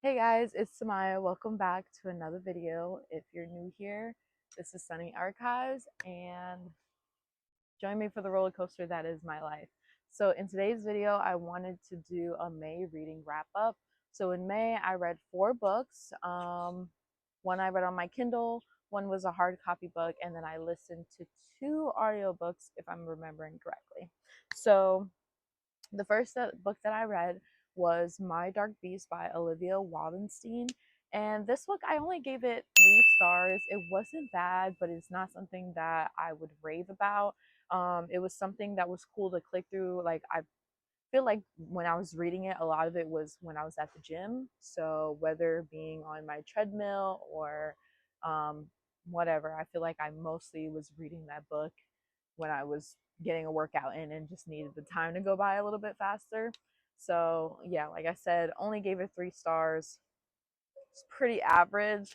Hey guys, it's Samaya. Welcome back to another video. If you're new here, this is Sunny Archives and join me for the roller coaster that is my life. So in today's video, I wanted to do a May reading wrap up. So in May, I read 4 books. One I read on my Kindle, one was a hard copy book, and then I listened to 2 audiobooks if I'm remembering correctly. So the first book that I read was My Dark Beast by Olivia Waldenstein. And this book, I only gave it 3 stars. It wasn't bad, but it's not something that I would rave about. It was something that was cool to click through. Like, I feel like when I was reading it, a lot of it was when I was at the gym. So, whether being on my treadmill or um, whatever, I feel like I mostly was reading that book when I was getting a workout in and just needed the time to go by a little bit faster. So yeah, like I said, only gave it 3 stars. It's pretty average.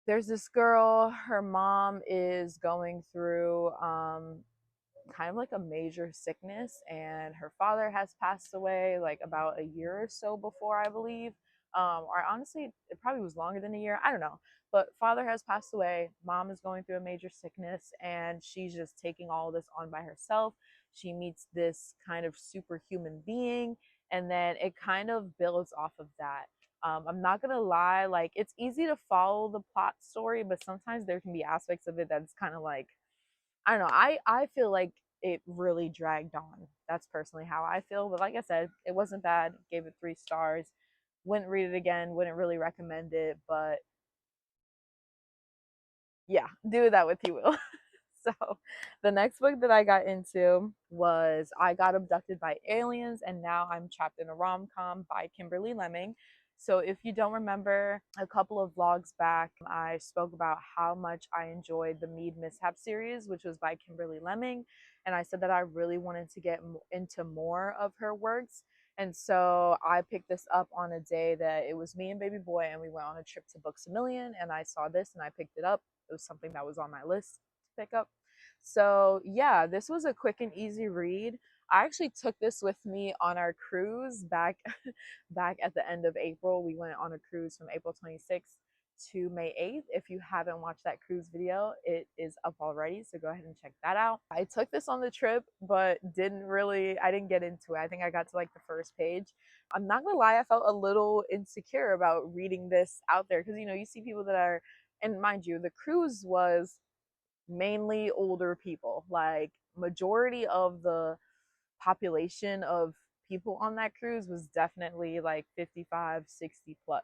There's this girl, her mom is going through kind of like a major sickness, and her father has passed away like about a year or so before, I believe. Or honestly, it probably was longer than a year. I don't know. But father has passed away. Mom is going through a major sickness, and she's just taking all of this on by herself. She meets this kind of superhuman being, and then it kind of builds off of that. I'm not gonna lie, like it's easy to follow the plot story, but sometimes there can be aspects of it that's kind of like, I don't know. I feel like it really dragged on. That's personally how I feel. But like I said, it wasn't bad. Gave it 3 stars. Wouldn't read it again. Wouldn't really recommend it. But yeah, do that with you will. So the next book that I got into was I Got Abducted by Aliens and Now I'm Trapped in a Rom-Com by Kimberly Lemming. So if you don't remember, a couple of vlogs back, I spoke about how much I enjoyed the Mead Mishap series, which was by Kimberly Lemming. And I said that I really wanted to get into more of her works. And so I picked this up on a day that it was me and baby boy, and we went on a trip to Books a Million, and I saw this and I picked it up. It was something that was on my list to pick up. So yeah, this was a quick and easy read. I actually took this with me on our cruise back back at the end of April. We went on a cruise from April 26th to May 8th. If you haven't watched that cruise video, it is up already, so go ahead and check that out. I took this on the trip, but I didn't get into it. I think I got to like the first page. I'm not gonna lie, I felt a little insecure about reading this out there because you see people that are, and mind you, the cruise was mainly older people. Like majority of the population of people on that cruise was definitely like 55, 60 plus,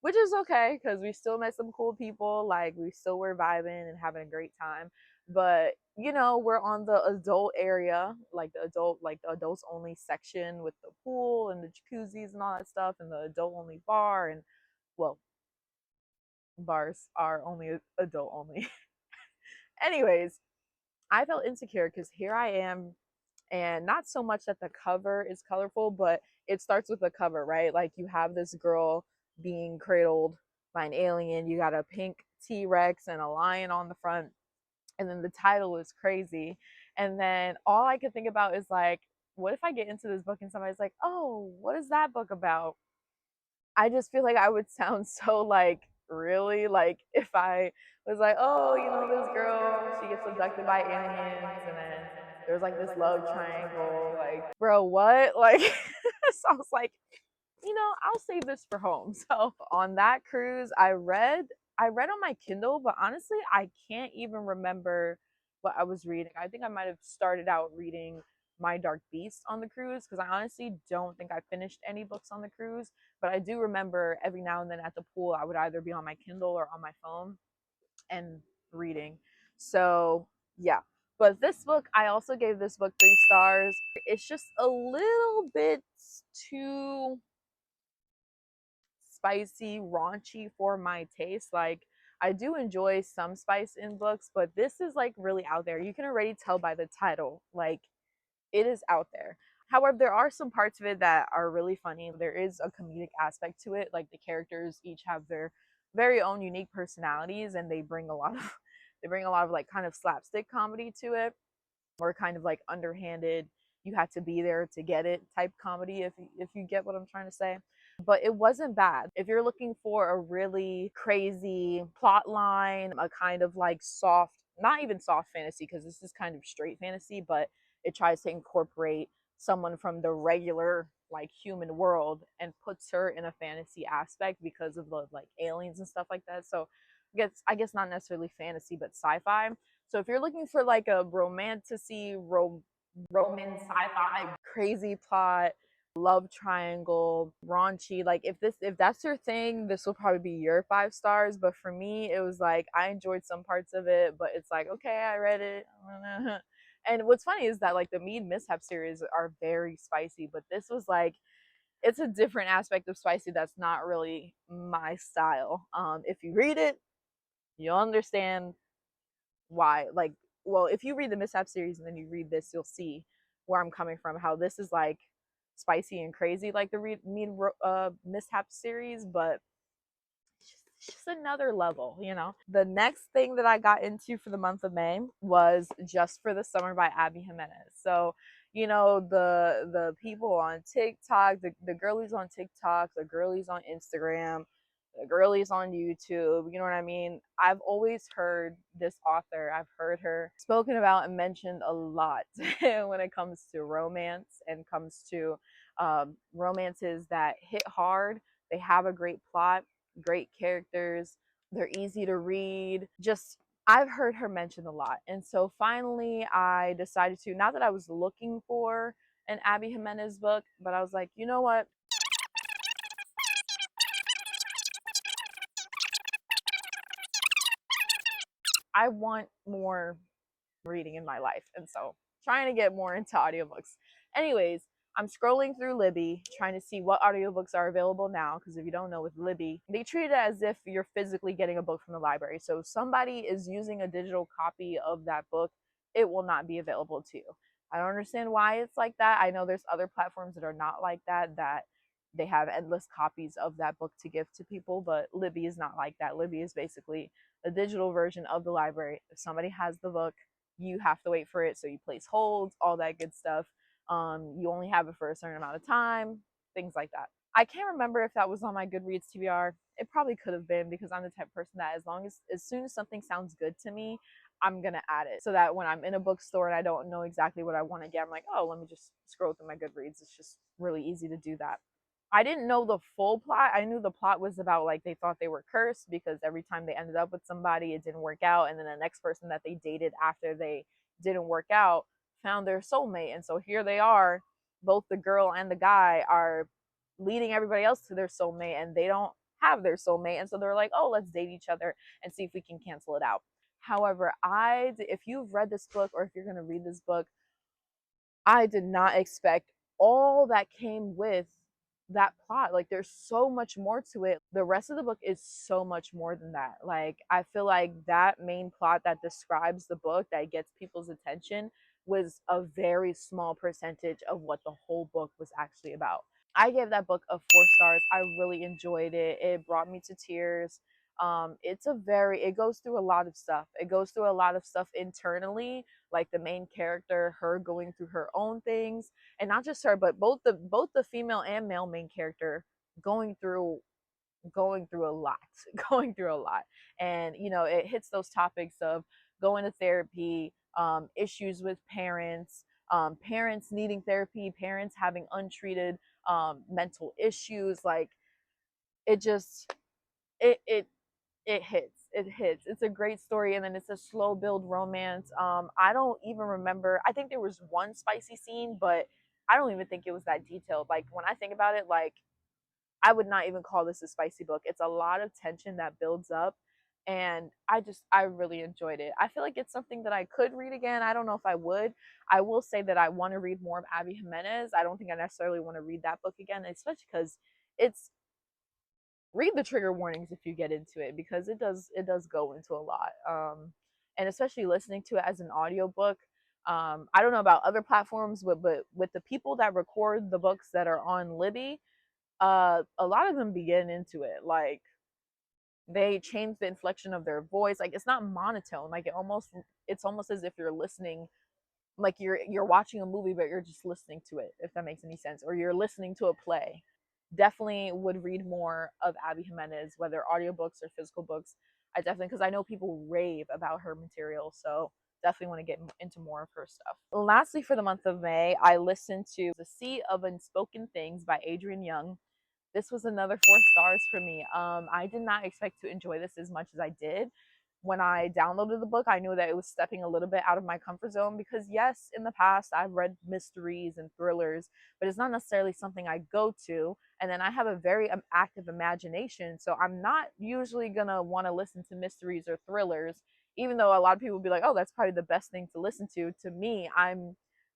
which is okay because we still met some cool people. Like we still were vibing and having a great time. But we're on the adult area, like the adults only section with the pool and the jacuzzis and all that stuff, and the adult only bar. And well, bars are only adult only. Anyways, I felt insecure because here I am, and not so much that the cover is colorful, but it starts with the cover, right? Like you have this girl being cradled by an alien, you got a pink T-Rex and a lion on the front, and then the title is crazy. And then all I could think about is like, what if I get into this book and somebody's like, oh, what is that book about? I just feel like I would sound so like really like if I was like, oh, this girl, she gets abducted by aliens, and then there's like this love triangle. Like, bro, what? Like, so I was like, I'll save this for home. So on that cruise, I read on my Kindle, but honestly, I can't even remember what I was reading. I think I might have started out reading My Dark Beast on the cruise because I honestly don't think I finished any books on the cruise. But I do remember every now and then at the pool, I would either be on my Kindle or on my phone and reading. So yeah. But this book, I also gave this book 3 stars. It's just a little bit too spicy, raunchy for my taste. Like, I do enjoy some spice in books, but this is like really out there. You can already tell by the title. Like, it is out there. However, there are some parts of it that are really funny. There is a comedic aspect to it. Like the characters each have their very own unique personalities, and they bring a lot of like kind of slapstick comedy to it, or kind of like underhanded, you had to be there to get it type comedy, if you get what I'm trying to say. but it wasn't bad. If you're looking for a really crazy plot line, a kind of like soft, not even soft fantasy, because this is kind of straight fantasy, but it tries to incorporate someone from the regular like human world and puts her in a fantasy aspect because of the like aliens and stuff like that. So I guess not necessarily fantasy, but sci-fi. So if you're looking for like a Roman sci-fi crazy plot, love triangle, raunchy, like if that's your thing, this will probably be your 5 stars. But for me, it was like I enjoyed some parts of it, but it's like, okay, I read it. And what's funny is that like the Mead Mishap series are very spicy, but this was like it's a different aspect of spicy that's not really my style. If you read it, you'll understand why. Like, well, if you read the Mishap series and then you read this, you'll see where I'm coming from. How this is like spicy and crazy, like the Mishap series, but it's just another level, you know. The next thing that I got into for the month of May was Just for the Summer by Abby Jimenez. So, you know, the people on TikTok, the girlies on TikTok, the girlies on Instagram, the girlies on YouTube, you know what I mean? I've always heard this author, I've heard her spoken about and mentioned a lot when it comes to romance and comes to romances that hit hard. They have a great plot, great characters, they're easy to read. Just I've heard her mentioned a lot. And so finally I decided to, not that I was looking for an Abby Jimenez book, but I was like, you know what? I want more reading in my life. And so trying to get more into audiobooks. Anyways, I'm scrolling through Libby trying to see what audiobooks are available now. Because if you don't know, with Libby, they treat it as if you're physically getting a book from the library. So if somebody is using a digital copy of that book, it will not be available to you. I don't understand why it's like that. I know there's other platforms that are not like that, that they have endless copies of that book to give to people, but Libby is not like that. Libby is basically a digital version of the library. If somebody has the book, you have to wait for it. So you place holds, all that good stuff. You only have it for a certain amount of time, things like that. I can't remember if that was on my Goodreads TBR. It probably could have been, because I'm the type of person that as soon as something sounds good to me, I'm gonna add it, so that when I'm in a bookstore and I don't know exactly what I want to get, I'm like, oh, let me just scroll through my Goodreads. It's just really easy to do that. I didn't know the full plot. I knew the plot was about like they thought they were cursed because every time they ended up with somebody, it didn't work out. And then the next person that they dated after they didn't work out found their soulmate. And so here they are, both the girl and the guy are leading everybody else to their soulmate, and they don't have their soulmate. And so they're like, oh, let's date each other and see if we can cancel it out. However, if you've read this book or if you're going to read this book, I did not expect all that came with that plot. Like, there's so much more to it. The rest of the book is so much more than that. Like, I feel like that main plot that describes the book, that gets people's attention, was a very small percentage of what the whole book was actually about. I gave that book a 4 stars. I really enjoyed it. It brought me to tears. It goes through a lot of stuff. It goes through a lot of stuff internally, like the main character, her going through her own things, and not just her, but both the female and male main character going through a lot, going through a lot. And you know, it hits those topics of going to therapy, issues with parents, parents needing therapy, parents having untreated mental issues. Like, it just it it hits. It hits. It's a great story, and then it's a slow build romance. I don't even remember. I think there was one spicy scene, but I don't even think it was that detailed. Like, when I think about it, like, I would not even call this a spicy book. It's a lot of tension that builds up, and I really enjoyed it. I feel like it's something that I could read again. I don't know if I would. I will say that I want to read more of Abby Jimenez. I don't think I necessarily want to read that book again, especially because it's read the trigger warnings if you get into it, because it does go into a lot. And especially listening to it as an audiobook. I don't know about other platforms, but with the people that record the books that are on Libby, a lot of them begin into it. Like, they change the inflection of their voice. Like, it's not monotone. Like, it's almost as if you're listening, like you're watching a movie, but you're just listening to it, if that makes any sense, or you're listening to a play. definitely would read more of Abby Jimenez, whether audiobooks or physical books. I definitely, because I know people rave about her material, so definitely want to get into more of her stuff. Lastly, for the month of May, I listened to The Sea of Unspoken Things by Adrienne Young. This was another 4 stars for me. I did not expect to enjoy this as much as I did. When I downloaded the book, I knew that it was stepping a little bit out of my comfort zone because, yes, in the past I've read mysteries and thrillers, but it's not necessarily something I go to. And then I have a very active imagination, so I'm not usually gonna want to listen to mysteries or thrillers, even though a lot of people will be like, "Oh, that's probably the best thing to listen to." To me, I'm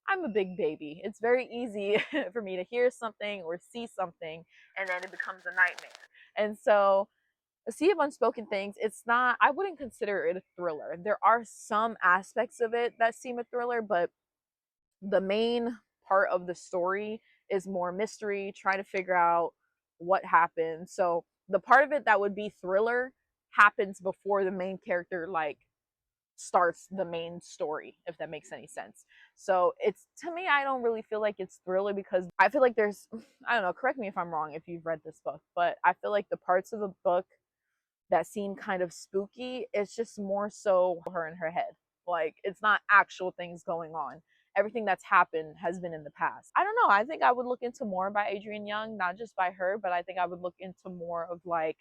a big baby. It's very easy for me to hear something or see something and then it becomes a nightmare. And so A Sea of Unspoken Things, it's not, I wouldn't consider it a thriller. There are some aspects of it that seem a thriller, but the main part of the story is more mystery, trying to figure out what happened. So the part of it that would be thriller happens before the main character like starts the main story, if that makes any sense. So it's, to me, I don't really feel like it's thriller because I feel like there's, I don't know, correct me if I'm wrong if you've read this book, but I feel like the parts of the book that seem kind of spooky, it's just more so her in her head. Like it's not actual things going on. Everything that's happened has been in the past. I don't know. I think I would look into more by Adrienne Young, not just by her, but I think I would look into more of like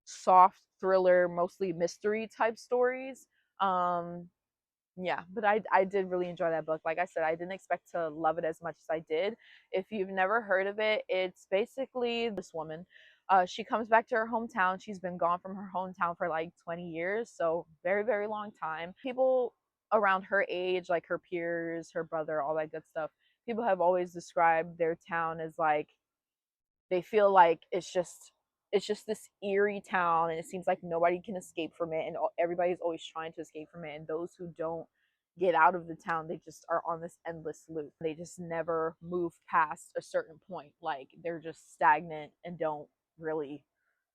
soft thriller, mostly mystery type stories. Um, yeah, but I did really enjoy that book. Like I said, I didn't expect to love it as much as I did. If you've never heard of it, it's basically this woman. She comes back to her hometown. She's been gone from her hometown for like 20 years, so very, very long time. People around her age, like her peers, her brother, all that good stuff, people have always described their town as like they feel like it's just this eerie town and it seems like nobody can escape from it and everybody's always trying to escape from it, and those who don't get out of the town, they just are on this endless loop. They just never move past a certain point, like they're just stagnant and don't really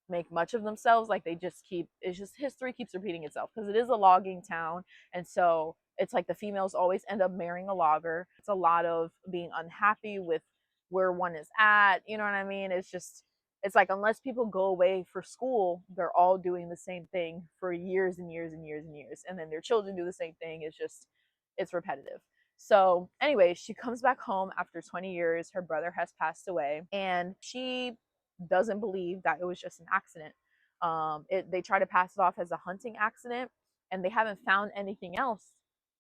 make much of themselves. Like they just keep, it's just history keeps repeating itself because it is a logging town. And so it's like the females always end up marrying a logger. It's a lot of being unhappy with where one is at, you know what I mean? It's just, it's like unless people go away for school, they're all doing the same thing for years and years and years and years, and then their children do the same thing. It's just, it's repetitive. So anyway, she comes back home after 20 years. Her brother has passed away and she doesn't believe that it was just an accident. They try to pass it off as a hunting accident, and they haven't found anything else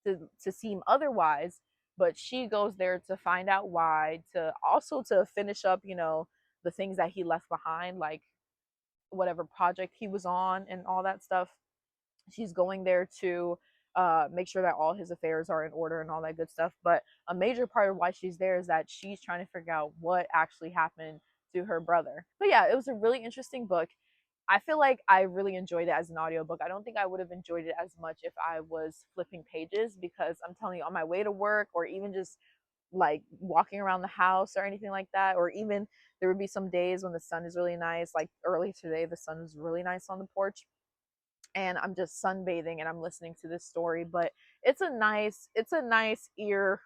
to seem otherwise. But she goes there to find out why, to also to finish up, the things that he left behind, like whatever project he was on and all that stuff. She's going there to make sure that all his affairs are in order and all that good stuff. But a major part of why she's there is that she's trying to figure out what actually happened to her brother. But yeah, it was a really interesting book. I feel like I really enjoyed it as an audiobook. I don't think I would have enjoyed it as much if I was flipping pages, because I'm telling you, on my way to work or even just like walking around the house or anything like that, or even there would be some days when the sun is really nice, like early today the sun was really nice on the porch and I'm just sunbathing and I'm listening to this story. But it's a nice ear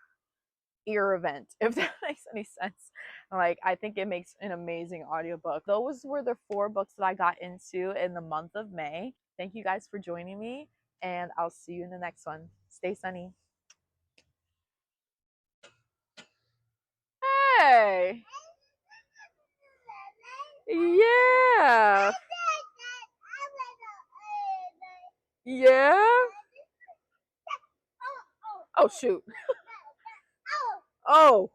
event, if that makes any sense. Like I think it makes an amazing audiobook. Those were the 4 books that I got into in the month of May. Thank you guys for joining me, and I'll see you in the next one. Stay sunny. Hey. Yeah. Yeah. Oh shoot. Oh.